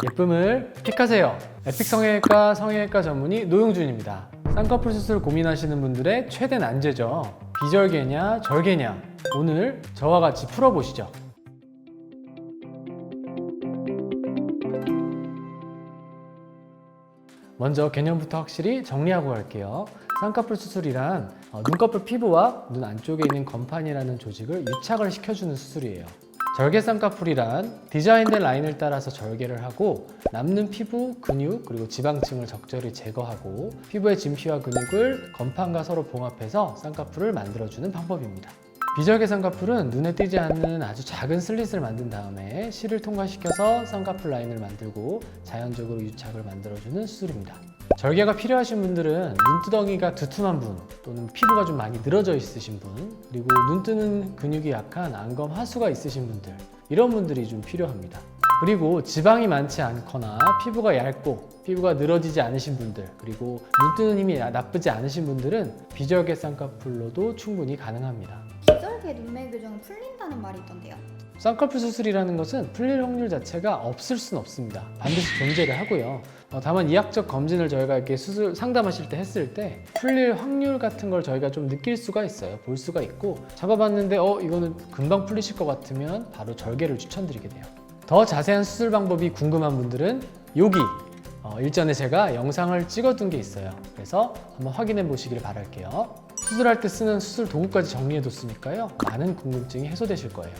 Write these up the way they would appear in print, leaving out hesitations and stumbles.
예쁨을 픽하세요. 에픽 성형외과 성형외과 전문의 노용준입니다. 쌍꺼풀 수술 고민하시는 분들의 최대 난제죠. 비절개냐 절개냐, 오늘 저와 같이 풀어보시죠. 먼저 개념부터 확실히 정리하고 갈게요. 쌍꺼풀 수술이란 눈꺼풀 피부와 눈 안쪽에 있는 건판이라는 조직을 유착을 시켜주는 수술이에요. 절개 쌍꺼풀이란 디자인된 라인을 따라서 절개를 하고 남는 피부, 근육, 그리고 지방층을 적절히 제거하고 피부의 진피와 근육을 건판과 서로 봉합해서 쌍꺼풀을 만들어주는 방법입니다. 비절개 쌍꺼풀은 눈에 띄지 않는 아주 작은 슬릿을 만든 다음에 실을 통과시켜서 쌍꺼풀 라인을 만들고 자연적으로 유착을 만들어주는 수술입니다. 절개가 필요하신 분들은 눈두덩이가 두툼한 분, 또는 피부가 좀 많이 늘어져 있으신 분, 그리고 눈 뜨는 근육이 약한 안검 하수가 있으신 분들, 이런 분들이 좀 필요합니다. 그리고 지방이 많지 않거나 피부가 얇고 피부가 늘어지지 않으신 분들, 그리고 눈 뜨는 힘이 나쁘지 않으신 분들은 비절개 쌍꺼풀로도 충분히 가능합니다. 비절개 눈매 교정은 풀린다는 말이 있던데요. 쌍꺼풀 수술이라는 것은 풀릴 확률 자체가 없을 수는 없습니다. 반드시 존재를 하고요. 다만 이학적 검진을 저희가 이렇게 수술 상담하실 때 했을 때 풀릴 확률 같은 걸 저희가 좀 느낄 수가 있어요. 볼 수가 있고, 잡아봤는데 이거는 금방 풀리실 것 같으면 바로 절개를 추천드리게 돼요. 더 자세한 수술 방법이 궁금한 분들은 여기 일전에 제가 영상을 찍어둔 게 있어요. 그래서 한번 확인해 보시길 바랄게요. 수술할 때 쓰는 수술 도구까지 정리해 뒀으니까요, 많은 궁금증이 해소되실 거예요.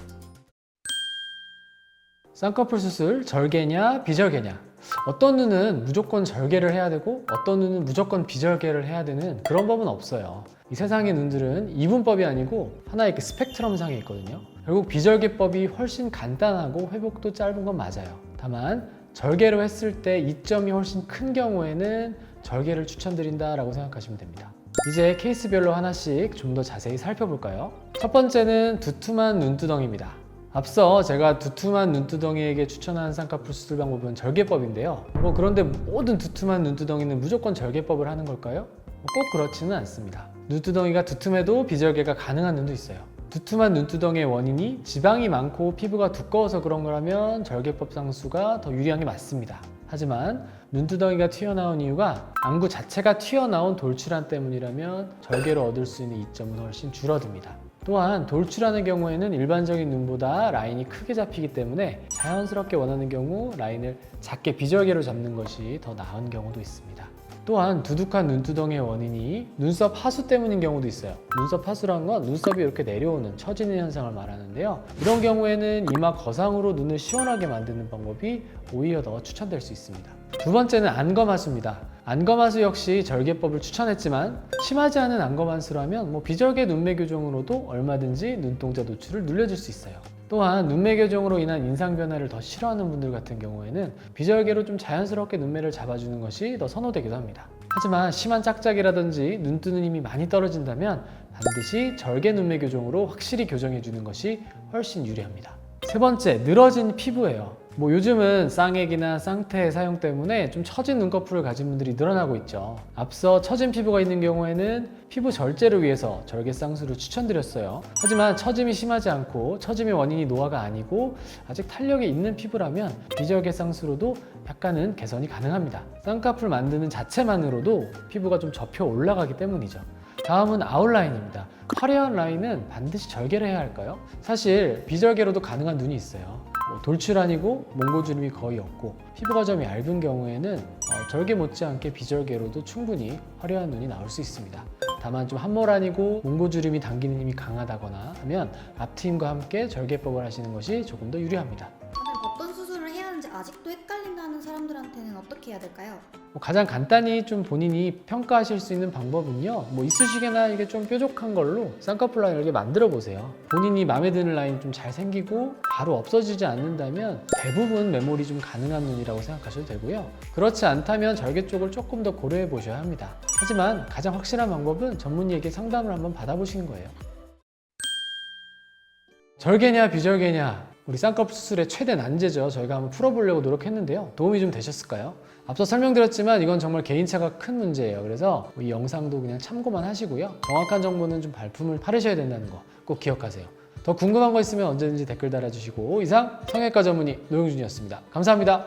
쌍꺼풀 수술 절개냐 비절개냐, 어떤 눈은 무조건 절개를 해야 되고 어떤 눈은 무조건 비절개를 해야 되는 그런 법은 없어요. 이 세상의 눈들은 이분법이 아니고 하나의 이렇게 스펙트럼상에 있거든요. 결국 비절개법이 훨씬 간단하고 회복도 짧은 건 맞아요. 다만 절개로 했을 때 이점이 훨씬 큰 경우에는 절개를 추천드린다라고 생각하시면 됩니다. 이제 케이스별로 하나씩 좀 더 자세히 살펴볼까요? 첫 번째는 두툼한 눈두덩이입니다. 앞서 제가 두툼한 눈두덩이에게 추천한 쌍꺼풀 수술 방법은 절개법인데요. 그런데 모든 두툼한 눈두덩이는 무조건 절개법을 하는 걸까요? 꼭 그렇지는 않습니다. 눈두덩이가 두툼해도 비절개가 가능한 눈도 있어요. 두툼한 눈두덩이의 원인이 지방이 많고 피부가 두꺼워서 그런 거라면 절개법 상수가 더 유리한 게 맞습니다. 하지만 눈두덩이가 튀어나온 이유가 안구 자체가 튀어나온 돌출환 때문이라면 절개로 얻을 수 있는 이점은 훨씬 줄어듭니다. 또한 돌출하는 경우에는 일반적인 눈보다 라인이 크게 잡히기 때문에 자연스럽게 원하는 경우 라인을 작게 비절개로 잡는 것이 더 나은 경우도 있습니다. 또한 두둑한 눈두덩이의 원인이 눈썹 하수 때문인 경우도 있어요. 눈썹 하수란 건 눈썹이 이렇게 내려오는, 처지는 현상을 말하는데요. 이런 경우에는 이마 거상으로 눈을 시원하게 만드는 방법이 오히려 더 추천될 수 있습니다. 두 번째는 안검하수입니다. 안검하수 역시 절개법을 추천했지만 심하지 않은 안검하수라면 비절개 눈매 교정으로도 얼마든지 눈동자 노출을 늘려줄 수 있어요. 또한 눈매 교정으로 인한 인상 변화를 더 싫어하는 분들 같은 경우에는 비절개로 좀 자연스럽게 눈매를 잡아주는 것이 더 선호되기도 합니다. 하지만 심한 짝짝이라든지 눈 뜨는 힘이 많이 떨어진다면 반드시 절개 눈매 교정으로 확실히 교정해주는 것이 훨씬 유리합니다. 세 번째, 늘어진 피부예요. 요즘은 쌍액이나 쌍태 사용 때문에 좀 처진 눈꺼풀을 가진 분들이 늘어나고 있죠. 앞서 처진 피부가 있는 경우에는 피부 절제를 위해서 절개 쌍수를 추천드렸어요. 하지만 처짐이 심하지 않고 처짐의 원인이 노화가 아니고 아직 탄력이 있는 피부라면 비절개 쌍수로도 약간은 개선이 가능합니다. 쌍꺼풀 만드는 자체만으로도 피부가 좀 접혀 올라가기 때문이죠. 다음은 아웃라인입니다. 화려한 라인은 반드시 절개를 해야 할까요? 사실 비절개로도 가능한 눈이 있어요. 돌출아니고 몽고주름이 거의 없고 피부가 좀 얇은 경우에는 절개 못지않게 비절개로도 충분히 화려한 눈이 나올 수 있습니다. 다만 좀 함몰아니고 몽고주름이 당기는 힘이 강하다거나 하면 앞트임과 함께 절개법을 하시는 것이 조금 더 유리합니다. 어떤 수술을 해야 하는지 아직도 헷갈린다는 사람들한테는 어떻게 해야 될까요? 가장 간단히 좀 본인이 평가하실 수 있는 방법은요, 이쑤시개나 이게 좀 뾰족한 걸로 쌍꺼풀 라인을 이렇게 만들어 보세요. 본인이 마음에 드는 라인 좀 잘 생기고 바로 없어지지 않는다면 대부분 메모리 좀 가능한 눈이라고 생각하셔도 되고요. 그렇지 않다면 절개 쪽을 조금 더 고려해 보셔야 합니다. 하지만 가장 확실한 방법은 전문의에게 상담을 한번 받아보시는 거예요. 절개냐 비절개냐, 우리 쌍꺼풀 수술의 최대 난제죠. 저희가 한번 풀어보려고 노력했는데요. 도움이 좀 되셨을까요? 앞서 설명드렸지만 이건 정말 개인차가 큰 문제예요. 그래서 이 영상도 그냥 참고만 하시고요. 정확한 정보는 좀 발품을 바르셔야 된다는 거 꼭 기억하세요. 더 궁금한 거 있으면 언제든지 댓글 달아주시고, 이상 성형외과 전문의 노용준이었습니다. 감사합니다.